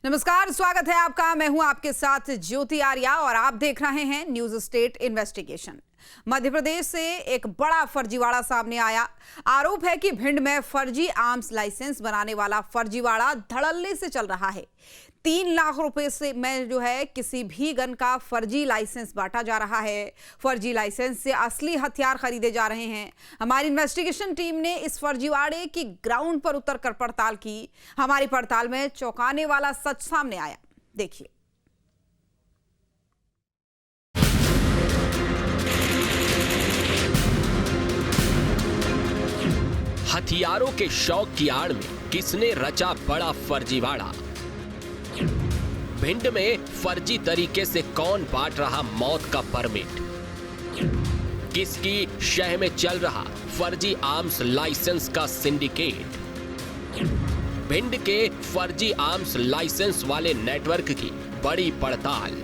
नमस्कार, स्वागत है आपका। मैं हूं आपके साथ ज्योति आर्या और आप देख रहे हैं news state investigation. Madhya Pradesh से एक बड़ा फर्जीवाड़ा सामने आया। आरोप है कि भिंड में फर्जी आर्म्स लाइसेंस बनाने वाला फर्जीवाड़ा धड़ल्ले से चल रहा है। 3 लाख रुपए से किसी भी गन का फर्जी लाइसेंस बांटा जा रहा है। फर्जी लाइसेंस से असली हथियार खरीदे जा रहे हैं। हमारी इन्वेस्टिगेशन टीम ने इस फर्जीवाड़े की ग्राउंड पर उतरकर पड़ताल की। हमारी पड़ताल में चौंकाने वाला सच सामने आया। देखिए। हथियारों के शौक की आड़ में किसने रचा बड़ा फर्जीवाड़ा? भिंड में फर्जी तरीके से कौन बांट रहा मौत का परमिट? किसकी शह में चल रहा फर्जी आर्म्स लाइसेंस का सिंडिकेट? भिंड के फर्जी आर्म्स लाइसेंस वाले नेटवर्क की बड़ी पड़ताल।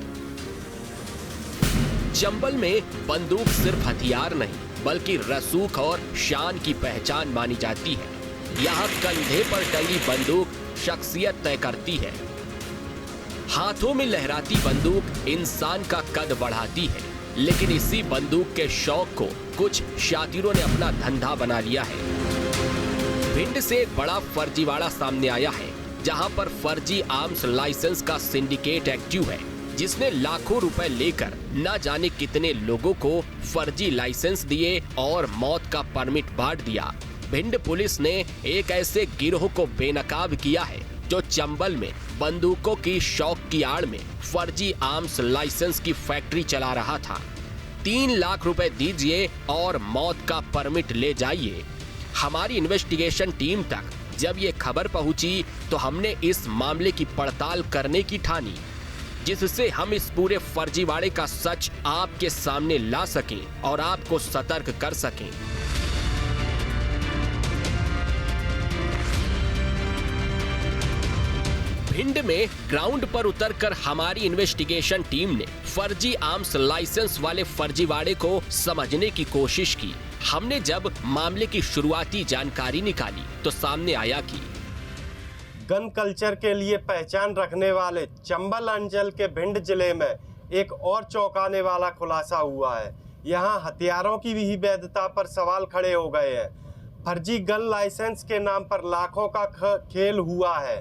चंबल में बंदूक सिर्फ हथियार नहीं बल्कि रसूख और शान की पहचान मानी जाती है। यहाँ कंधे पर टंगी बंदूक शख्सियत तय करती है। हाथों में लहराती बंदूक इंसान का कद बढ़ाती है। लेकिन इसी बंदूक के शौक को कुछ शातिरों ने अपना धंधा बना लिया है। भिंड से एक बड़ा फर्जीवाड़ा सामने आया है, जहां पर फर्जी आर्म्स लाइसेंस का सिंडिकेट एक्टिव है, जिसने लाखों रुपए लेकर न जाने कितने लोगों को फर्जी लाइसेंस दिए और मौत का परमिट बांट दिया। भिंड पुलिस ने एक ऐसे गिरोह को बेनकाब किया है जो चंबल में बंदूकों की शौक की आड़ में फर्जी आर्म्स लाइसेंस की फैक्ट्री चला रहा था। 3 लाख रुपए दीजिए और मौत का परमिट ले जाइए। हमारी इन्वेस्टिगेशन टीम तक जब ये खबर पहुंची तो हमने इस मामले की पड़ताल करने की ठानी, जिससे हम इस पूरे फर्जीवाड़े का सच आपके सामने ला सकें और आपको सतर्क कर सकें। भिंड में ग्राउंड पर उतरकर हमारी इन्वेस्टिगेशन टीम ने फर्जी आर्म्स लाइसेंस वाले फर्जीवाड़े को समझने की कोशिश की। हमने जब मामले की शुरुआती जानकारी निकाली तो सामने आया कि गन कल्चर के लिए पहचान रखने वाले चंबल अंचल के भिंड जिले में एक और चौंकाने वाला खुलासा हुआ है। यहाँ हथियारों की भी वैधता पर सवाल खड़े हो गए हैं। फर्जी गन लाइसेंस के नाम पर लाखों का खेल हुआ है।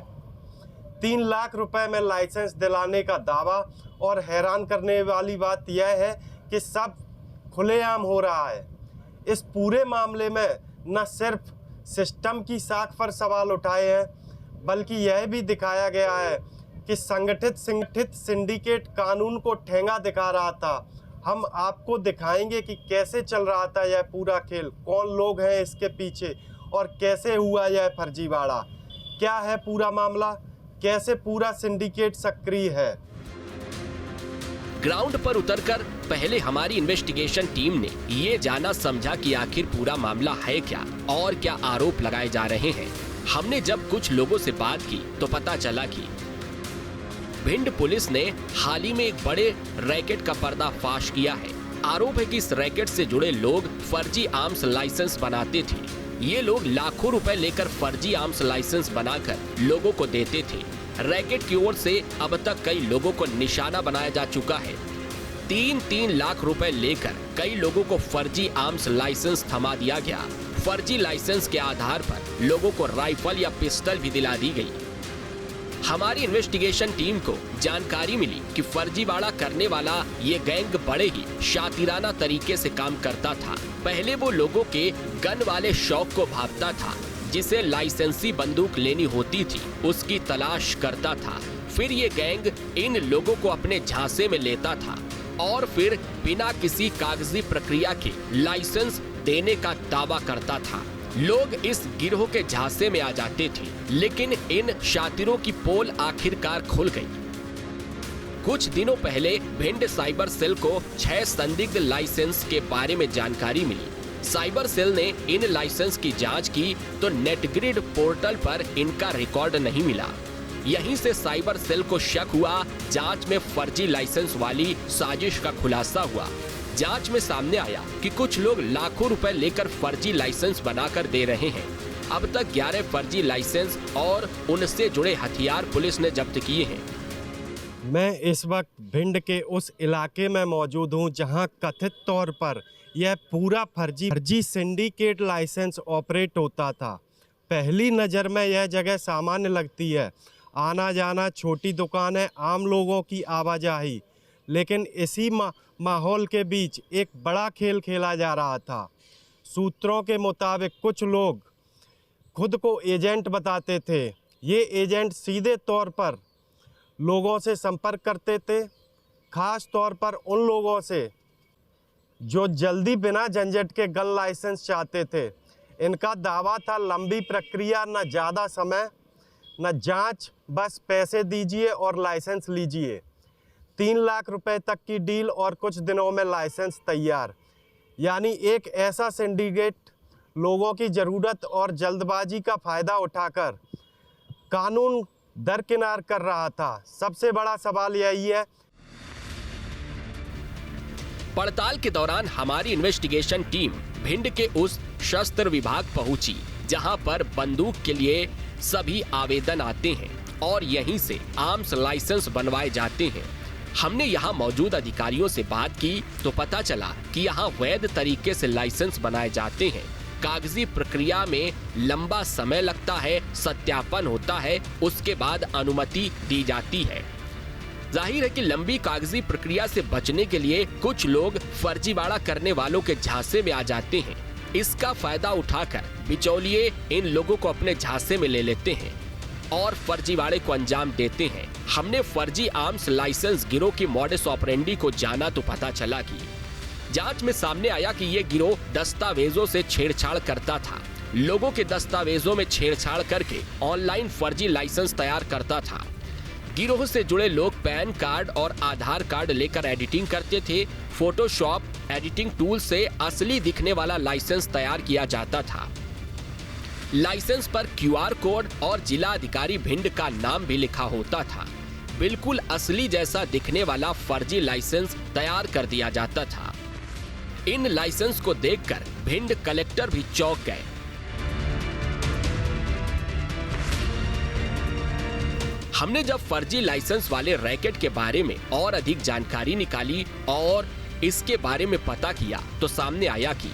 3 लाख रुपए में लाइसेंस दिलाने का दावा, और हैरान करने वाली बात यह है कि सब खुलेआम हो रहा है। इस पूरे मामले में न सिर्फ सिस्टम की साख पर सवाल उठाए हैं, बल्कि यह भी दिखाया गया है कि संगठित सिंडिकेट कानून को ठेंगा दिखा रहा था। हम आपको दिखाएंगे कि कैसे चल रहा था यह पूरा खेल, कौन लोग हैं इसके पीछे और कैसे हुआ यह फर्जीवाड़ा, क्या है पूरा मामला, कैसे पूरा सिंडिकेट सक्रिय है। ग्राउंड पर उतरकर पहले हमारी इन्वेस्टिगेशन टीम ने ये जाना समझा कि आखिर पूरा मामला है क्या और क्या आरोप लगाए जा रहे हैं। हमने जब कुछ लोगों से बात की तो पता चला कि भिंड पुलिस ने हाल ही में एक बड़े रैकेट का पर्दाफाश किया है। आरोप है कि इस रैकेट से जुड़े लोग फर्जी आर्म्स लाइसेंस बनाते थे। ये लोग लाखों रुपए लेकर फर्जी आर्म्स लाइसेंस बनाकर लोगों को देते थे। रैकेट की ओर से अब तक कई लोगों को निशाना बनाया जा चुका है। 3-3 लाख रुपए लेकर कई लोगों को फर्जी आर्म्स लाइसेंस थमा दिया गया। फर्जी लाइसेंस के आधार पर लोगों को राइफल या पिस्टल भी दिला दी गई। हमारी इन्वेस्टिगेशन टीम को जानकारी मिली कि फर्जीवाड़ा करने वाला ये गैंग बड़े ही शातिराना तरीके से काम करता था। पहले वो लोगों के गन वाले शौक को भांपता था, जिसे लाइसेंसी बंदूक लेनी होती थी उसकी तलाश करता था। फिर ये गैंग इन लोगों को अपने झांसे में लेता था और फिर बिना किसी कागजी प्रक्रिया के लाइसेंस देने का दावा करता था। लोग इस गिरोह के झांसे में आ जाते थे, लेकिन इन शातिरों की पोल आखिरकार खुल गई। कुछ दिनों पहले भिंड साइबर सेल को 6 संदिग्ध लाइसेंस के बारे में जानकारी मिली। साइबर सेल ने इन लाइसेंस की जांच की तो नेटग्रिड पोर्टल पर इनका रिकॉर्ड नहीं मिला। यहीं से साइबर सेल को शक हुआ। जांच में फर्जी लाइसेंस वाली साजिश का खुलासा हुआ। जांच में सामने आया कि कुछ लोग लाखों रुपए लेकर फर्जी लाइसेंस बनाकर दे रहे हैं। अब तक 11 फर्जी लाइसेंस और उनसे जुड़े हथियार पुलिस ने जब्त किए हैं। मैं इस वक्त भिंड के उस इलाके में मौजूद हूं जहां कथित तौर पर यह पूरा फर्जी सिंडिकेट लाइसेंस ऑपरेट होता था। पहली नज़र में यह जगह सामान्य लगती है, आना जाना, छोटी दुकानें, आम लोगों की आवाजाही, लेकिन इसी माहौल के बीच एक बड़ा खेल खेला जा रहा था। सूत्रों के मुताबिक कुछ लोग खुद को एजेंट बताते थे। ये एजेंट सीधे तौर पर लोगों से संपर्क करते थे, खास तौर पर उन लोगों से जो जल्दी बिना झंझट के गन लाइसेंस चाहते थे। इनका दावा था लंबी प्रक्रिया, न ज़्यादा समय न जांच, बस पैसे दीजिए और लाइसेंस लीजिए। 3 लाख रुपए तक की डील और कुछ दिनों में लाइसेंस तैयार। यानी एक ऐसा सिंडिकेट लोगों की ज़रूरत और जल्दबाजी का फ़ायदा उठाकर कानून दरकिनार कर रहा था। सबसे बड़ा सवाल यही है। पड़ताल के दौरान हमारी इन्वेस्टिगेशन टीम भिंड के उस शस्त्र विभाग पहुंची जहां पर बंदूक के लिए सभी आवेदन आते हैं और यहीं से आर्म्स लाइसेंस बनवाए जाते हैं। हमने यहां मौजूद अधिकारियों से बात की तो पता चला कि यहां वैध तरीके से लाइसेंस बनाए जाते हैं। कागजी प्रक्रिया में लंबा समय लगता है, सत्यापन होता है, उसके बाद अनुमति दी जाती है। जाहिर है कि लंबी कागजी प्रक्रिया से बचने के लिए कुछ लोग फर्जीवाड़ा करने वालों के झांसे में आ जाते हैं। इसका फायदा उठाकर बिचौलिए इन लोगों को अपने झांसे में ले लेते हैं और फर्जीवाड़े को अंजाम देते हैं। हमने फर्जी आर्म्स लाइसेंस गिरोह की मॉडस ऑपरेंडी को जाना तो पता चला कि जांच में सामने आया कि ये गिरोह दस्तावेजों से छेड़छाड़ करता था। लोगों के दस्तावेजों में छेड़छाड़ करके ऑनलाइन फर्जी लाइसेंस तैयार करता था। गिरोह से जुड़े लोग पैन कार्ड और आधार कार्ड लेकर एडिटिंग करते थे। फोटोशॉप एडिटिंग टूल से असली दिखने वाला लाइसेंस तैयार किया जाता था। लाइसेंस पर QR कोड और जिला अधिकारी भिंड का नाम भी लिखा होता था। बिल्कुल असली जैसा दिखने वाला फर्जी लाइसेंस तैयार कर दिया जाता था। इन लाइसेंस को देखकर भिंड कलेक्टर भी चौंक गए। हमने जब फर्जी लाइसेंस वाले रैकेट के बारे में और अधिक जानकारी निकाली और इसके बारे में पता किया तो सामने आया कि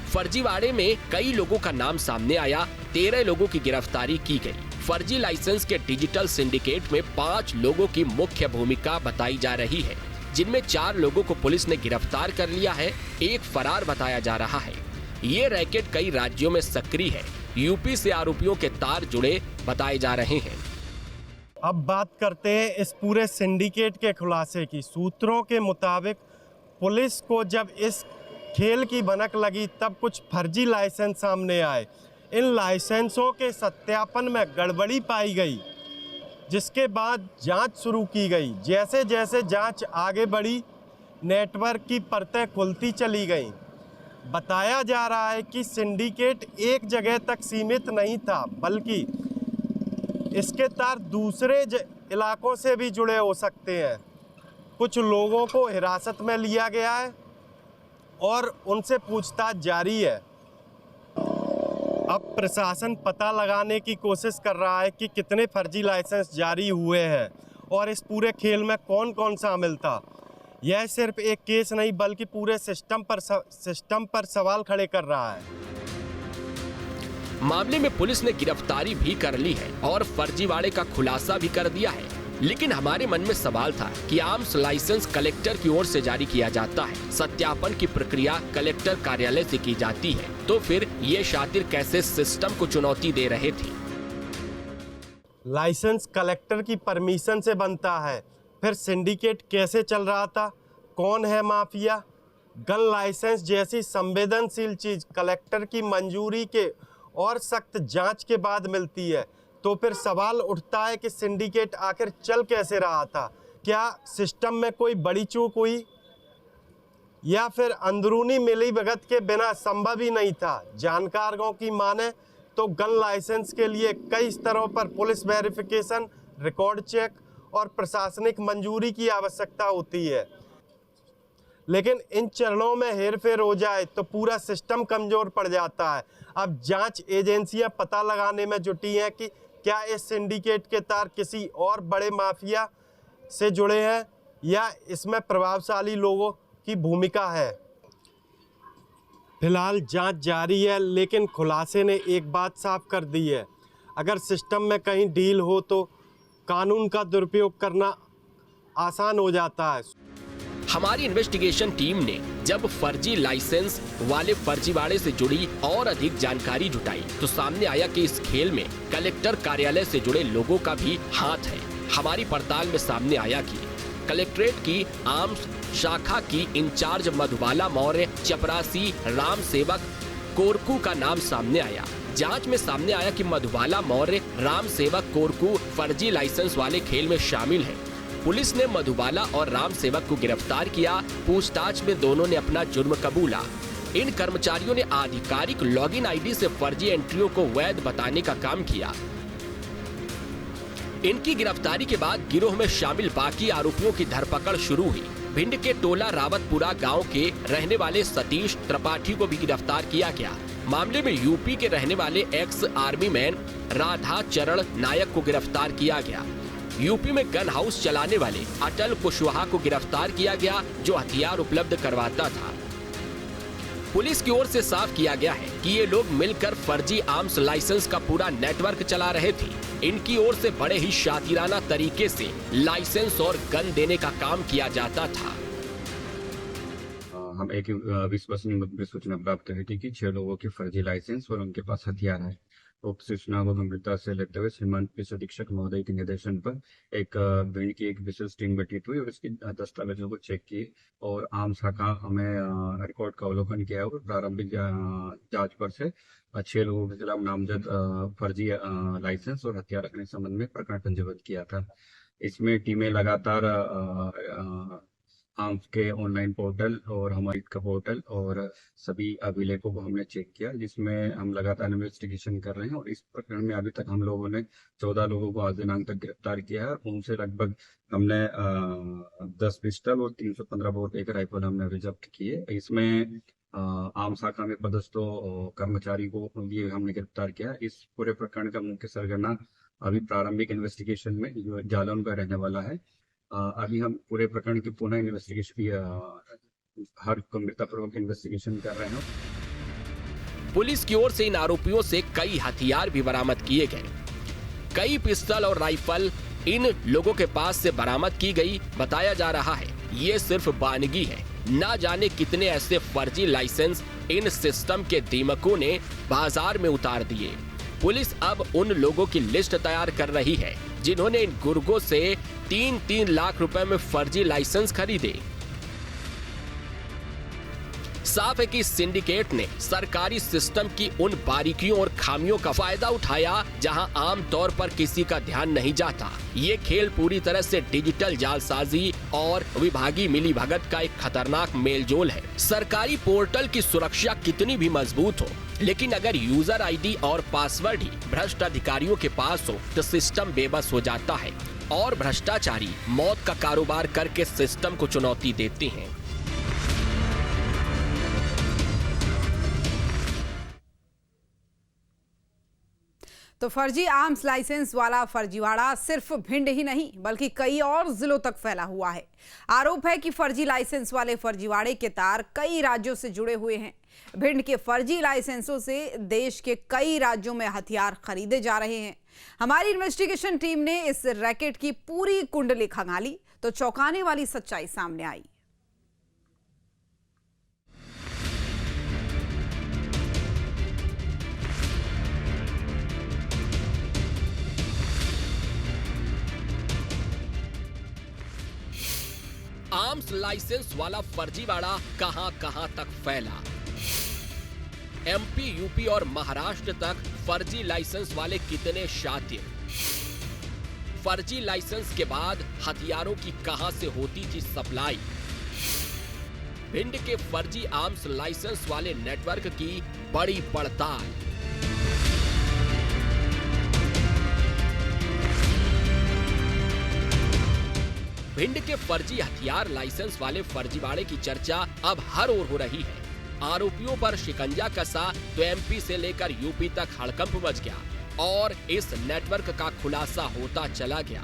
फर्जीवाड़े में कई लोगों का नाम सामने आया। 13 लोगों की गिरफ्तारी की गई। फर्जी लाइसेंस के डिजिटल सिंडिकेट में 5 लोगों की मुख्य भूमिका बताई जा रही है, जिनमें 4 लोगों को पुलिस ने गिरफ्तार कर लिया है, एक फरार बताया जा रहा है। ये रैकेट कई राज्यों में सक्रिय है। यूपी से आरोपियों के तार जुड़े बताए जा रहे हैं। अब बात करते हैं इस पूरे सिंडिकेट के खुलासे की। सूत्रों के मुताबिक पुलिस को जब इस खेल की भनक लगी तब कुछ फर्जी लाइसेंस सामने आए। इन लाइसेंसों के सत्यापन में गड़बड़ी पाई गई, जिसके बाद जांच शुरू की गई। जैसे जैसे जांच आगे बढ़ी, नेटवर्क की परतें खुलती चली गईं। बताया जा रहा है कि सिंडिकेट एक जगह तक सीमित नहीं था, बल्कि इसके तार दूसरे इलाकों से भी जुड़े हो सकते हैं। कुछ लोगों को हिरासत में लिया गया है और उनसे पूछताछ जारी है। अब प्रशासन पता लगाने की कोशिश कर रहा है कि कितने फर्जी लाइसेंस जारी हुए हैं और इस पूरे खेल में कौन कौन शामिल था। यह सिर्फ एक केस नहीं बल्कि पूरे सिस्टम पर सवाल खड़े कर रहा है। मामले में पुलिस ने गिरफ्तारी भी कर ली है और फर्जीवाड़े का खुलासा भी कर दिया है। लेकिन हमारे मन में सवाल था कि आर्म्स लाइसेंस कलेक्टर की ओर से जारी किया जाता है, सत्यापन की प्रक्रिया कलेक्टर कार्यालय से की जाती है, तो फिर ये शातिर कैसे सिस्टम को चुनौती दे रहे थे। लाइसेंस कलेक्टर की परमिशन से बनता है, फिर सिंडिकेट कैसे चल रहा था, कौन है माफिया। गन लाइसेंस जैसी संवेदनशील चीज कलेक्टर की मंजूरी के और सख्त जांच के बाद मिलती है, तो फिर सवाल उठता है कि सिंडिकेट आखिर चल कैसे रहा था। क्या सिस्टम में कोई बड़ी चूक हुई या फिर अंदरूनी मिलीभगत के बिना संभव ही नहीं था। जानकारों की माने तो गन लाइसेंस के लिए कई स्तरों पर पुलिस वेरिफिकेशन, रिकॉर्ड चेक और प्रशासनिक मंजूरी की आवश्यकता होती है। लेकिन इन चरणों में हेरफेर हो जाए तो पूरा सिस्टम कमज़ोर पड़ जाता है। अब जांच एजेंसियां पता लगाने में जुटी हैं कि क्या इस सिंडिकेट के तार किसी और बड़े माफिया से जुड़े हैं या इसमें प्रभावशाली लोगों की भूमिका है। फिलहाल जांच जारी है, लेकिन खुलासे ने एक बात साफ कर दी है, अगर सिस्टम में कहीं ढील हो तो कानून का दुरुपयोग करना आसान हो जाता है। हमारी इन्वेस्टिगेशन टीम ने जब फर्जी लाइसेंस वाले फर्जीवाड़े से जुड़ी और अधिक जानकारी जुटाई तो सामने आया कि इस खेल में कलेक्टर कार्यालय से जुड़े लोगों का भी हाथ है। हमारी पड़ताल में सामने आया कि कलेक्ट्रेट की आर्म्स शाखा की इंचार्ज मधुबाला मौर्य चपरासी राम सेवक कोरकू का नाम सामने आया। जांच में सामने आया कि मधुबाला मौर्य राम सेवक कोरकू फर्जी लाइसेंस वाले खेल में शामिल है। पुलिस ने मधुबाला और राम सेवक को गिरफ्तार किया। पूछताछ में दोनों ने अपना जुर्म कबूला। इन कर्मचारियों ने आधिकारिक लॉगिन आईडी से फर्जी एंट्रियों को वैध बताने का काम किया। इनकी गिरफ्तारी के बाद गिरोह में शामिल बाकी आरोपियों की धरपकड़ शुरू हुई। भिंड के टोला रावतपुरा गांव के रहने वाले सतीश त्रिपाठी को भी गिरफ्तार किया गया। मामले में यूपी के रहने वाले एक्स आर्मी मैन राधा चरण नायक को गिरफ्तार किया गया। यूपी में गन हाउस चलाने वाले अटल कुशवाहा को गिरफ्तार किया गया, जो हथियार उपलब्ध करवाता था। पुलिस की ओर से साफ किया गया है कि ये लोग मिलकर फर्जी आर्म्स लाइसेंस का पूरा नेटवर्क चला रहे थे। इनकी ओर से बड़े ही शातिराना तरीके से लाइसेंस और गन देने का काम किया जाता था। हम एक विश्वसनीय सूचना प्राप्त हुई थी कि 6 लोगों के फर्जी लाइसेंस और उनके पास हथियार है। उक्त सूचना को गंभीरता से लेते हुए श्रीमान पुलिस अधीक्षक महोदय के निर्देशन पर एक भिंड की एक विशेष टीम गठित हुई और इसकी दस्तावेजों को चेक किए और आम शाखा हमें रिकॉर्ड का अवलोकन किया और प्रारंभिक जांच पर से 6 लोगों के खिलाफ नामजद फर्जी लाइसेंस और हथियार रखने के संबंध में प्रकरण पंजीबद्ध किया था। इसमें टीमें लगातार आर्म्स के ऑनलाइन पोर्टल और हमारे का पोर्टल और सभी अभिलेखों को हमने चेक किया, जिसमें हम लगातार इन्वेस्टिगेशन कर रहे हैं और इस प्रकरण में अभी तक हम लोगों ने 14 लोगों को आज दिनांक तक गिरफ्तार किया है। उनसे लगभग हमने 10 पिस्टल और 315 बोर एक राइफल हमने अभी जब्त किए। इसमें आम शाखा में पदस्थ कर्मचारी को भी हमने गिरफ्तार किया। इस पूरे प्रकरण का मुख्य सरगना अभी प्रारंभिक इन्वेस्टिगेशन में जो जालौन का रहने वाला है। अभी हम पूरे प्रकरण की पुनः इन्वेस्टिगेशन हर गंभीरतापूर्वक इन्वेस्टिगेशन कर रहे हैं। पुलिस की ओर से इन आरोपियों से कई हथियार भी बरामद किए गए। कई पिस्टल और राइफल इन लोगों के पास से बरामद की गई। बताया जा रहा है ये सिर्फ बानगी है, ना जाने कितने ऐसे फर्जी लाइसेंस इन सिस्टम के दीमकों ने बाजार में उतार दिए। पुलिस अब उन लोगों की लिस्ट तैयार कर रही है जिन्होंने इन गुर्गों से 3-3 लाख रुपए में फर्जी लाइसेंस खरीदे। साफ है कि सिंडिकेट ने सरकारी सिस्टम की उन बारीकियों और खामियों का फायदा उठाया जहां आम तौर पर किसी का ध्यान नहीं जाता। ये खेल पूरी तरह से डिजिटल जालसाजी और विभागीय मिलीभगत का एक खतरनाक मेलजोल है। सरकारी पोर्टल की सुरक्षा कितनी भी मजबूत हो, लेकिन अगर यूजर आईडी और पासवर्ड ही भ्रष्ट अधिकारियों के पास हो तो सिस्टम बेबस हो जाता है और भ्रष्टाचारी मौत का कारोबार करके सिस्टम को चुनौती देते हैं। तो फर्जी आर्म्स लाइसेंस वाला फर्जीवाड़ा सिर्फ भिंड ही नहीं बल्कि कई और जिलों तक फैला हुआ है। आरोप है कि फर्जी लाइसेंस वाले फर्जीवाड़े के तार कई राज्यों से जुड़े हुए हैं। भिंड के फर्जी लाइसेंसों से देश के कई राज्यों में हथियार खरीदे जा रहे हैं। हमारी इन्वेस्टिगेशन टीम ने इस रैकेट की पूरी कुंडली खंगाली तो चौंकाने वाली सच्चाई सामने आई। आर्म्स लाइसेंस वाला फर्जीवाड़ा कहां तक फैला। एमपी, यूपी और महाराष्ट्र तक फर्जी लाइसेंस वाले कितने शातिर। फर्जी लाइसेंस के बाद हथियारों की कहां से होती थी सप्लाई। भिंड के फर्जी आर्म्स लाइसेंस वाले नेटवर्क की बड़ी पड़ताल। भिंड के फर्जी हथियार लाइसेंस वाले फर्जीवाड़े की चर्चा अब हर ओर हो रही है। आरोपियों पर शिकंजा कसा तो एमपी से लेकर यूपी तक हड़कंप मच गया और इस नेटवर्क का खुलासा होता चला गया।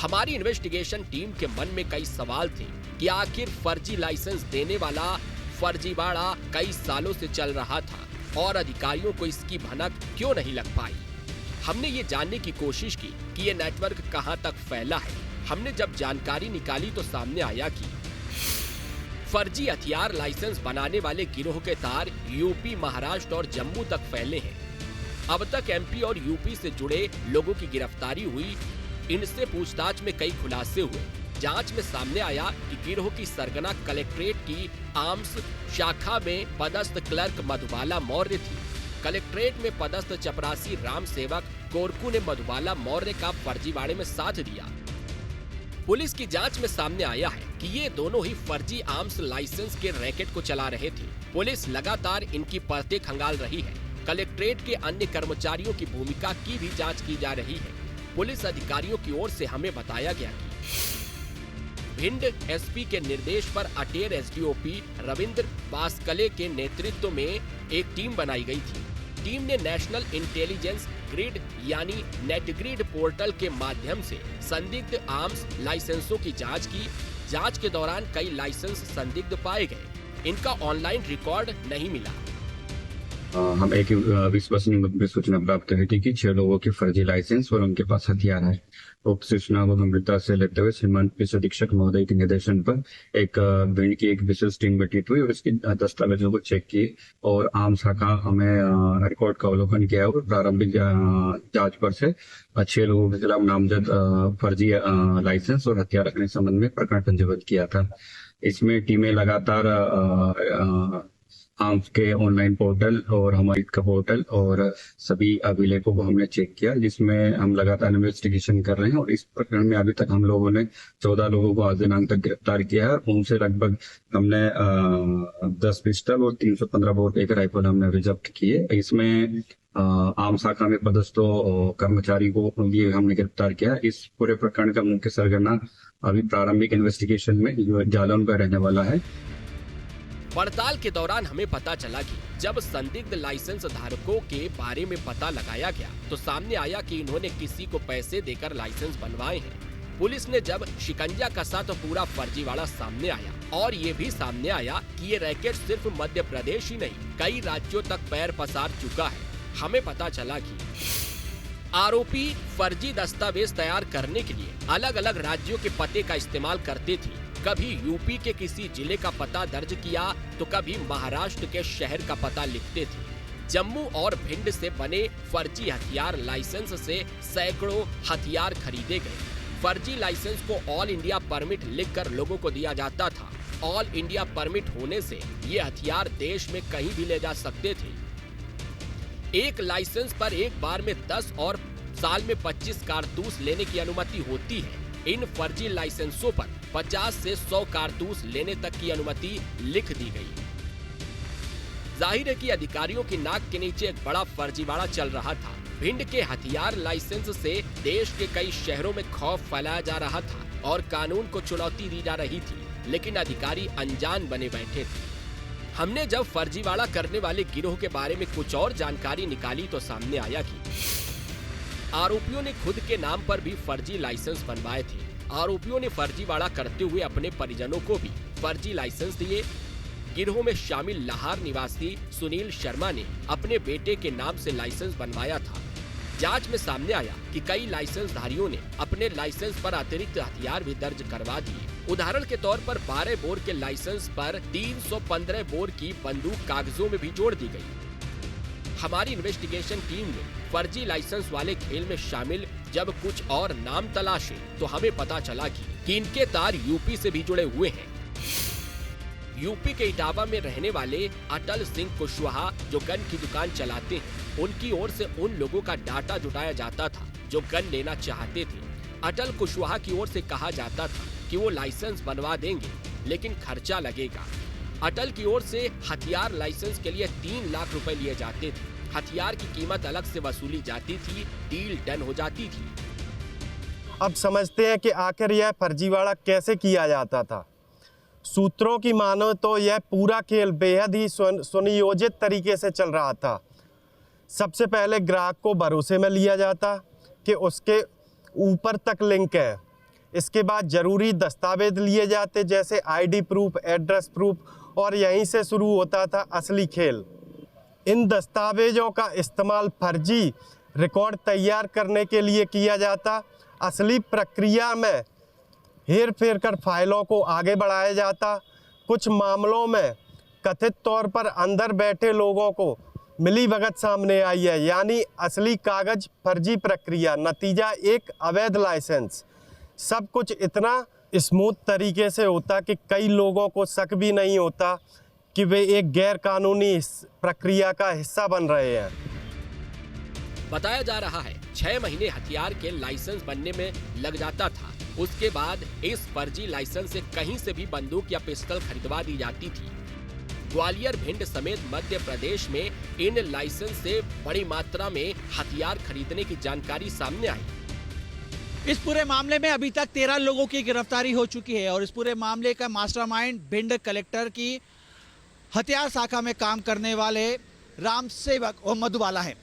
हमारी इन्वेस्टिगेशन टीम के मन में कई सवाल थे कि आखिर फर्जी लाइसेंस देने वाला फर्जीवाड़ा कई सालों से चल रहा था और अधिकारियों को इसकी भनक क्यों नहीं लग पाई। हमने ये जानने की कोशिश की कि ये नेटवर्क कहां तक फैला है। हमने जब जानकारी निकाली तो सामने आया कि फर्जी हथियार लाइसेंस बनाने वाले गिरोह के तार यूपी, महाराष्ट्र और जम्मू तक फैले हैं। अब तक एमपी और यूपी से जुड़े लोगों की गिरफ्तारी हुई। इनसे पूछताछ में कई खुलासे हुए। जांच में सामने आया कि गिरोह की सरगना कलेक्ट्रेट की आर्म्स शाखा में पदस्थ क्लर्क मधुबाला मौर्य थी। कलेक्ट्रेट में पदस्थ चपरासी राम सेवक कोरकू ने मधुबाला मौर्य का फर्जीवाड़े में साथ दिया। पुलिस की जांच में सामने आया है कि ये दोनों ही फर्जी आर्म्स लाइसेंस के रैकेट को चला रहे थे। पुलिस लगातार इनकी परतें खंगाल रही है। कलेक्ट्रेट के अन्य कर्मचारियों की भूमिका की भी जांच की जा रही है। पुलिस अधिकारियों की ओर से हमें बताया गया कि भिंड एसपी के निर्देश पर अटेर एसडीओपी रविंद्र बासकले के नेतृत्व में एक टीम बनाई गई थी। टीम ने नेशनल इंटेलिजेंस ग्रिड यानी नेटग्रिड पोर्टल के माध्यम से संदिग्ध आर्म्स लाइसेंसों की जांच की। जांच के दौरान कई लाइसेंस संदिग्ध पाए गए। इनका ऑनलाइन रिकॉर्ड नहीं मिला। हम एक विश्वसनीय सूचना प्राप्त हुई थी कि 6 लोगों के फर्जी लाइसेंस और उनके पास हथियार है। उक्त सूचना को गंभीरता से लेते हुए श्रीमान पुलिस अधीक्षक महोदय के निर्देशन पर एक भिंड की एक विशेष टीम गठित हुई और इसकी दस्तावेजों को चेक किए और आम शाखा हमें रिकॉर्ड का अवलोकन किया और प्रारंभिक जांच पर से 6 लोगों के खिलाफ नामजद फर्जी लाइसेंस और हथियार रखने के संबंध में प्रकरण पंजीबद्ध किया था। इसमें टीमें लगातार आर्म्स के ऑनलाइन पोर्टल और हमारी का पोर्टल और सभी अभिलेखों को हमने चेक किया, जिसमें हम लगातार इन्वेस्टिगेशन कर रहे हैं और इस प्रकरण में अभी तक हम लोगों ने 14 लोगों को आज दिनांक तक गिरफ्तार किया है। उनसे लगभग हमने 10 पिस्टल और 315 बोर एक राइफल हमने जब्त किए। इसमें आम शाखा में पदस्थ कर्मचारी को भी हमने गिरफ्तार किया। इस पूरे प्रकरण का मुख्य सरगना अभी प्रारंभिक इन्वेस्टिगेशन में जालौन का रहने वाला है। पड़ताल के दौरान हमें पता चला कि जब संदिग्ध लाइसेंस धारकों के बारे में पता लगाया गया तो सामने आया कि इन्होंने किसी को पैसे देकर लाइसेंस बनवाए हैं। पुलिस ने जब शिकंजा कसा तो पूरा फर्जीवाड़ा सामने आया और ये भी सामने आया कि ये रैकेट सिर्फ मध्य प्रदेश ही नहीं कई राज्यों तक पैर पसार चुका है। हमें पता चला कि आरोपी फर्जी दस्तावेज तैयार करने के लिए अलग अलग राज्यों के पते का इस्तेमाल करते थे। कभी यूपी के किसी जिले का पता दर्ज किया तो कभी महाराष्ट्र के शहर का पता लिखते थे। जम्मू और भिंड से बने फर्जी हथियार लाइसेंस से सैकड़ों हथियार खरीदे गए। फर्जी लाइसेंस को ऑल इंडिया परमिट लिखकर लोगों को दिया जाता था। ऑल इंडिया परमिट होने से ये हथियार देश में कहीं भी ले जा सकते थे। एक लाइसेंस पर एक बार में 10 और साल में 25 कारतूस लेने की अनुमति होती है। इन फर्जी लाइसेंसों पर 50 से 100 कारतूस लेने तक की अनुमति लिख दी गई। जाहिर है कि अधिकारियों की नाक के नीचे एक बड़ा फर्जीवाड़ा चल रहा था। भिंड के हथियार लाइसेंस से देश के कई शहरों में खौफ फैलाया जा रहा था और कानून को चुनौती दी जा रही थी, लेकिन अधिकारी अनजान बने बैठे थे। हमने जब फर्जीवाड़ा करने वाले गिरोह के बारे में कुछ और जानकारी निकाली तो सामने आया कि आरोपियों ने खुद के नाम पर भी फर्जी लाइसेंस बनवाए थे। आरोपियों ने फर्जीवाड़ा करते हुए अपने परिजनों को भी फर्जी लाइसेंस दिए। गिरोह में शामिल लाहौर निवासी सुनील शर्मा ने अपने बेटे के नाम से लाइसेंस बनवाया था। जांच में सामने आया कि कई लाइसेंस धारियों ने अपने लाइसेंस पर अतिरिक्त हथियार भी दर्ज करवा दिए। उदाहरण के तौर पर 12 बोर के लाइसेंस पर 315 बोर की बंदूक कागजों में भी जोड़ दी गई। हमारी इन्वेस्टिगेशन टीम ने फर्जी लाइसेंस वाले खेल में शामिल जब कुछ और नाम तलाशे तो हमें पता चला कि इनके तार यूपी से भी जुड़े हुए हैं। यूपी के इटावा में रहने वाले अटल सिंह कुशवाहा जो गन की दुकान चलाते हैं, उनकी ओर से उन लोगों का डाटा जुटाया जाता था जो गन लेना चाहते थे। अटल कुशवाहा की ओर से कहा जाता था कि वो लाइसेंस बनवा देंगे, लेकिन खर्चा लगेगा। अटल की ओर से हथियार लाइसेंस के लिए 3 लाख रुपए लिए जाते थे। हथियार की कीमत अलग से वसूली जाती थी, डील डन हो जाती थी। अब समझते हैं कि आखिर यह फर्जीवाड़ा कैसे किया जाता था। सूत्रों की मानो तो यह पूरा खेल बेहद ही सुनियोजित तरीके से चल रहा था। सबसे पहले ग्राहक को भरोसे में लिया जाता कि उसके ऊपर तक लिंक है। इसके बाद ज़रूरी दस्तावेज लिए जाते जैसे आईडी प्रूफ, एड्रेस प्रूफ, और यहीं से शुरू होता था असली खेल। इन दस्तावेजों का इस्तेमाल फर्जी रिकॉर्ड तैयार करने के लिए किया जाता। असली प्रक्रिया में हेर फेर कर फाइलों को आगे बढ़ाया जाता। कुछ मामलों में कथित तौर पर अंदर बैठे लोगों को मिलीभगत सामने आई है, यानी असली कागज फर्जी प्रक्रिया, नतीजा एक अवैध लाइसेंस। सब कुछ इतना स्मूथ तरीके से होता कि कई लोगों को शक भी नहीं होता कि वे एक गैर कानूनी प्रक्रिया का हिस्सा बन रहे हैं। बताया जा रहा है 6 महीने हथियार के लाइसेंस बनने में लग जाता था। उसके बाद इस फर्जी लाइसेंस से कहीं से भी बंदूक या पिस्टल खरीदवा दी जाती थी। ग्वालियर, भिंड समेत मध्य प्रदेश में इन लाइसेंस से बड़ी मात्रा में हथियार खरीदने की जानकारी सामने आई। इस पूरे मामले में अभी तक 13 लोगों की गिरफ्तारी हो चुकी है और इस पूरे मामले का मास्टरमाइंड भिंड कलेक्टर की हथियार शाखा में काम करने वाले राम सेवक और मधुबाला है।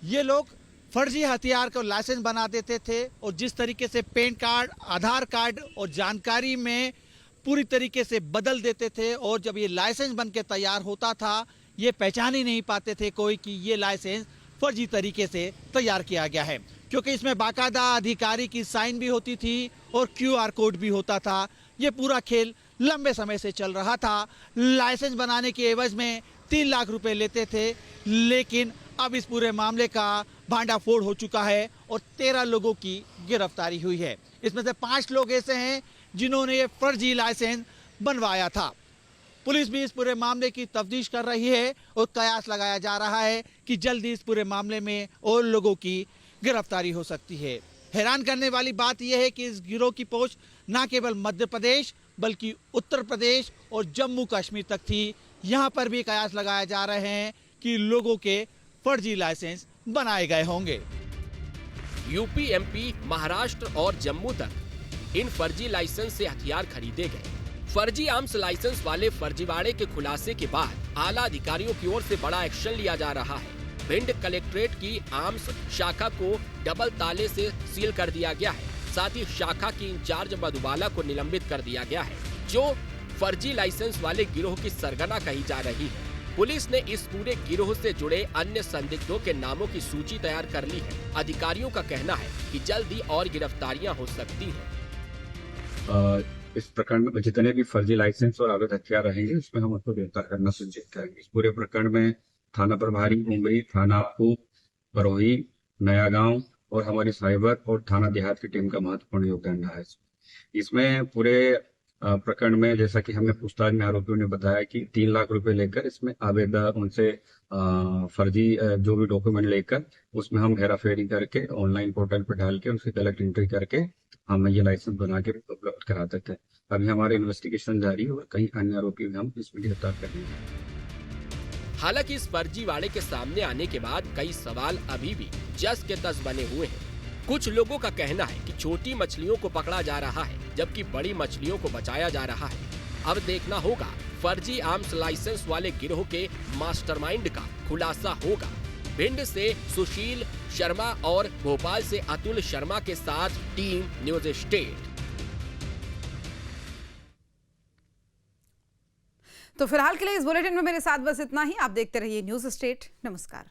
ये लोग फर्जी हथियार को लाइसेंस बना देते थे और जिस तरीके से पैन कार्ड, आधार कार्ड और जानकारी में पूरी तरीके से बदल देते थे, और जब ये लाइसेंस बन के तैयार होता था ये पहचान ही नहीं पाते थे कोई कि ये लाइसेंस फर्जी तरीके से तैयार किया गया है, क्योंकि इसमें बाकायदा अधिकारी की साइन भी होती थी और QR कोड भी होता था। ये पूरा खेल लंबे समय से चल रहा था। लाइसेंस बनाने के एवज में 3 लाख रुपए लेते थे, लेकिन अब इस पूरे मामले का भांडाफोड़ हो चुका है और 13 लोगों की गिरफ्तारी हुई है। इसमें से 5 लोग ऐसे हैं जिन्होंने ये फर्जी लाइसेंस बनवाया था। पुलिस भी इस पूरे मामले की तफ्तीश कर रही है और कयास लगाया जा रहा है कि जल्दी इस पूरे मामले में और लोगों की गिरफ्तारी हो सकती है। हैरान करने वाली बात यह है कि इस गिरोह की पहुंच न केवल मध्य प्रदेश बल्कि उत्तर प्रदेश और जम्मू कश्मीर तक थी। यहां पर भी कयास लगाए जा रहे हैं कि लोगों के फर्जी लाइसेंस बनाए गए होंगे। यूपी, MP, महाराष्ट्र और जम्मू तक इन फर्जी लाइसेंस से हथियार खरीदे गए। फर्जी आर्म्स लाइसेंस वाले फर्जीवाड़े के खुलासे के बाद आला अधिकारियों की ओर से बड़ा एक्शन लिया जा रहा है। भिंड कलेक्ट्रेट की आर्म्स शाखा को डबल ताले से सील कर दिया गया है। साथ ही शाखा की इंचार्ज मधुबाला को निलंबित कर दिया गया है, जो फर्जी लाइसेंस वाले गिरोह की सरगना कही जा रही है। पुलिस ने इस पूरे गिरोह से जुड़े अन्य संदिग्धों के नामों की सूची तैयार कर ली है। अधिकारियों का कहना है कि जल्द ही और गिरफ्तारियां हो सकती हैं। इस प्रकरण में जितने भी फर्जी लाइसेंस और अवैध हथियार रहेंगे उसमें हम उसको गिरफ्तार करना सुनिश्चित करेंगे। इस पूरे प्रकरण में थाना प्रभारी उमरी, थाना आपको बरोही, नया गांव और हमारी साइबर और थाना देहात की टीम का महत्वपूर्ण योगदान रहा है। इसमें पूरे प्रकरण में जैसा कि हमें पूछताछ में आरोपियों ने बताया कि 3 लाख रुपए लेकर इसमें आवेदन उनसे फर्जी जो भी डॉक्यूमेंट लेकर उसमें हम हेराफेरी करके ऑनलाइन पोर्टल पर डाल के उनसे गलत एंट्री करके हम ये लाइसेंस बना के उपलब्ध कराते थे। अभी हमारे इन्वेस्टिगेशन जारी है और कई अन्य आरोपी भी हम इसमें गिरफ्तार कर रहे हैं। हालांकि इस फर्जीवाड़े के सामने आने के बाद कई सवाल अभी भी जस के तस बने हुए हैं। कुछ लोगों का कहना है कि छोटी मछलियों को पकड़ा जा रहा है जबकि बड़ी मछलियों को बचाया जा रहा है। अब देखना होगा फर्जी आर्म्स लाइसेंस वाले गिरोह के मास्टरमाइंड का खुलासा होगा। भिंड से सुशील शर्मा और भोपाल से अतुल शर्मा के साथ टीम न्यूज स्टेट। तो फिलहाल के लिए इस बुलेटिन में मेरे साथ बस इतना ही। आप देखते रहिए न्यूज स्टेट। नमस्कार।